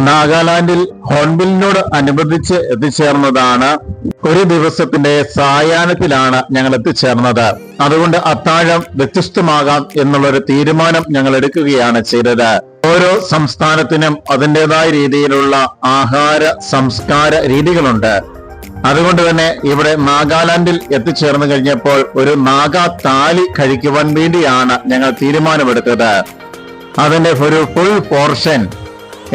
നാഗാലാൻഡിൽ ഹോൺബിലിനോട് അനുബന്ധിച്ച് എത്തിച്ചേർന്നതാണ്. ഒരു ദിവസത്തിന്റെ സായാഹ്നത്തിലാണ് ഞങ്ങൾ എത്തിച്ചേർന്നത്. അതുകൊണ്ട് അത്താഴം വ്യത്യസ്തമാകാം എന്നുള്ളൊരു തീരുമാനം ഞങ്ങൾ എടുക്കുകയാണ് ചെയ്തത്. ഓരോ സംസ്ഥാനത്തിനും അതിൻ്റെതായ രീതിയിലുള്ള ആഹാര സംസ്കാര രീതികളുണ്ട്. അതുകൊണ്ട് തന്നെ ഇവിടെ നാഗാലാൻഡിൽ എത്തിച്ചേർന്ന് കഴിഞ്ഞപ്പോൾ ഒരു നാഗാ താലി കഴിക്കുവാൻ വേണ്ടിയാണ് ഞങ്ങൾ തീരുമാനമെടുത്തത്. അതിന്റെ ഒരു ഫുൾ പോർഷൻ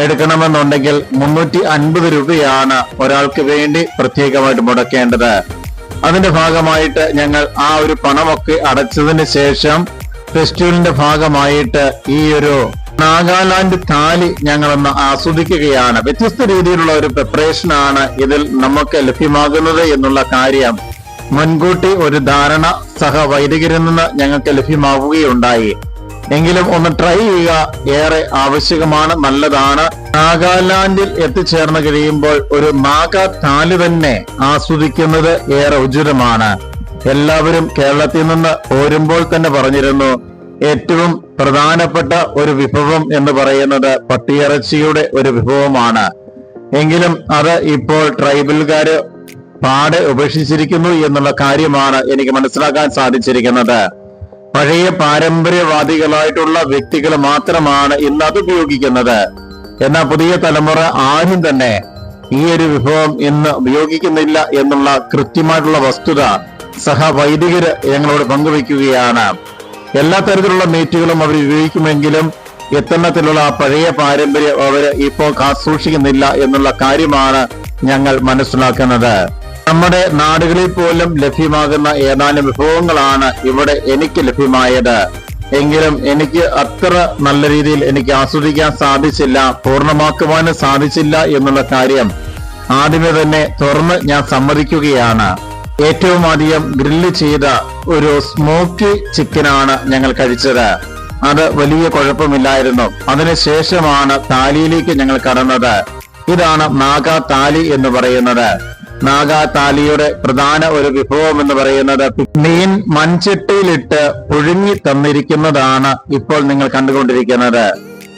എടുക്കണമെന്നുണ്ടെങ്കിൽ 350 രൂപയാണ് ഒരാൾക്ക് വേണ്ടി പ്രത്യേകമായിട്ട് മുടക്കേണ്ടത്. അതിന്റെ ഭാഗമായിട്ട് ഞങ്ങൾ ആ ഒരു പണമൊക്കെ അടച്ചതിന് ശേഷം ഫെസ്റ്റിവലിന്റെ ഭാഗമായിട്ട് ഈ ഒരു നാഗാലാൻഡ് താലി ഞങ്ങളൊന്ന് ആസ്വദിക്കുകയാണ്. വ്യത്യസ്ത രീതിയിലുള്ള ഒരു പ്രിപ്പറേഷൻ ആണ് ഇതിൽ നമുക്ക് ലഭ്യമാകുന്നത് എന്നുള്ള കാര്യം മുൻകൂട്ടി ഒരു ധാരണ സഹവൈദികരിൽ നിന്ന് ഞങ്ങൾക്ക് ലഭ്യമാവുകയുണ്ടായി. എങ്കിലും ഒന്ന് ട്രൈ ചെയ്യുക ഏറെ ആവശ്യകമാണ്, നല്ലതാണ്. നാഗാലാൻഡിൽ എത്തിച്ചേർന്ന് കഴിയുമ്പോൾ ഒരു നാഗാ താലി തന്നെ ആസ്വദിക്കുന്നത് ഏറെ ഉചിതമാണ്. എല്ലാവരും കേരളത്തിൽ നിന്ന് പോരുമ്പോൾ തന്നെ പറഞ്ഞിരുന്നു, ഏറ്റവും പ്രധാനപ്പെട്ട ഒരു വിഭവം എന്ന് പറയുന്നത് പട്ടിയിറച്ചിയുടെ ഒരു വിഭവമാണ്. എങ്കിലും അത് ഇപ്പോൾ ട്രൈബൽകാര് പാടെ ഉപേക്ഷിച്ചിരിക്കുന്നു എന്നുള്ള കാര്യമാണ് എനിക്ക് മനസ്സിലാക്കാൻ സാധിച്ചിരിക്കുന്നത്. പഴയ പാരമ്പര്യവാദികളായിട്ടുള്ള വ്യക്തികൾ മാത്രമാണ് ഇന്ന് അത് ഉപയോഗിക്കുന്നത്. എന്നാൽ പുതിയ തലമുറ ആരും തന്നെ ഈ ഒരു വിഭവം ഇന്ന് ഉപയോഗിക്കുന്നില്ല എന്നുള്ള കൃത്യമായിട്ടുള്ള വസ്തുത സഹവൈദികര് ഞങ്ങളോട് പങ്കുവയ്ക്കുകയാണ്. എല്ലാ തരത്തിലുള്ള മീറ്റുകളും അവർ ഉപയോഗിക്കുമെങ്കിലും എത്തനത്തിലുള്ള പഴയ പാരമ്പര്യം അവർ ഇപ്പോൾ കാസൂക്ഷിക്കുന്നില്ല എന്നുള്ള കാര്യമാണ് ഞങ്ങൾ മനസ്സിലാക്കുന്നത്. നമ്മുടെ നാടുകളിൽ പോലും ലഭ്യമാകുന്ന ഏതാനും വിഭവങ്ങളാണ് ഇവിടെ എനിക്ക് ലഭ്യമായത്. എങ്കിലും എനിക്ക് അത്ര നല്ല രീതിയിൽ എനിക്ക് ആസ്വദിക്കാൻ സാധിച്ചില്ല, പൂർണ്ണമാക്കുവാനും സാധിച്ചില്ല എന്നുള്ള കാര്യം ആദ്യമേ തന്നെ തുറന്ന് ഞാൻ സമ്മതിക്കുകയാണ്. ഏറ്റവും അധികം ഗ്രില്ല് ചെയ്ത ഒരു സ്മോക്കി ചിക്കനാണ് ഞങ്ങൾ കഴിച്ചത്. അത് വലിയ കുഴപ്പമില്ലായിരുന്നു. അതിനുശേഷമാണ് താലിയിലേക്ക് ഞങ്ങൾ കടന്നത്. ഇതാണ് നാഗാ താലി എന്ന് പറയുന്നത്. നാഗാ താലിയുടെ പ്രധാന ഒരു വിഭവം എന്ന് പറയുന്നത് മീൻ മൺചട്ടിയിലിട്ട് പുഴുങ്ങി തന്നിരിക്കുന്നതാണ് ഇപ്പോൾ നിങ്ങൾ കണ്ടുകൊണ്ടിരിക്കുന്നത്.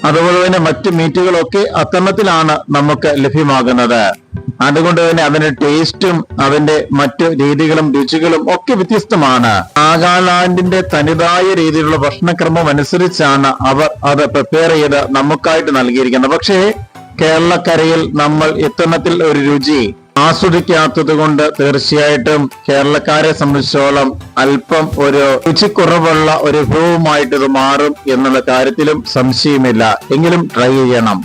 അതുപോലെ തന്നെ മറ്റു മീറ്റുകളൊക്കെ അത്തരത്തിലാണ് നമുക്ക് ലഭ്യമാകുന്നത്. അതുകൊണ്ട് തന്നെ അതിന്റെ ടേസ്റ്റും അതിന്റെ മറ്റു രീതികളും രുചികളും ഒക്കെ വ്യത്യസ്തമാണ്. നാഗാലാൻഡിന്റെ തനതായ രീതിയിലുള്ള ഭക്ഷണക്രമം അനുസരിച്ചാണ് അവർ അത് പ്രിപ്പയർ ചെയ്ത് നമുക്കായിട്ട് നൽകിയിരിക്കുന്നത്. പക്ഷേ കേരളക്കരയിൽ നമ്മൾ ഇത്തരത്തിൽ ഒരു രുചി ആസ്വദിക്കാത്തത് കൊണ്ട് തീർച്ചയായിട്ടും കേരളക്കാരെ സംബന്ധിച്ചോളം അല്പം ഒരു രുചിക്കുറവുള്ള ഒരു വിഭവമായിട്ട് ഇത് മാറും എന്നുള്ള കാര്യത്തിലും സംശയമില്ല. എങ്കിലും ട്രൈ ചെയ്യണം.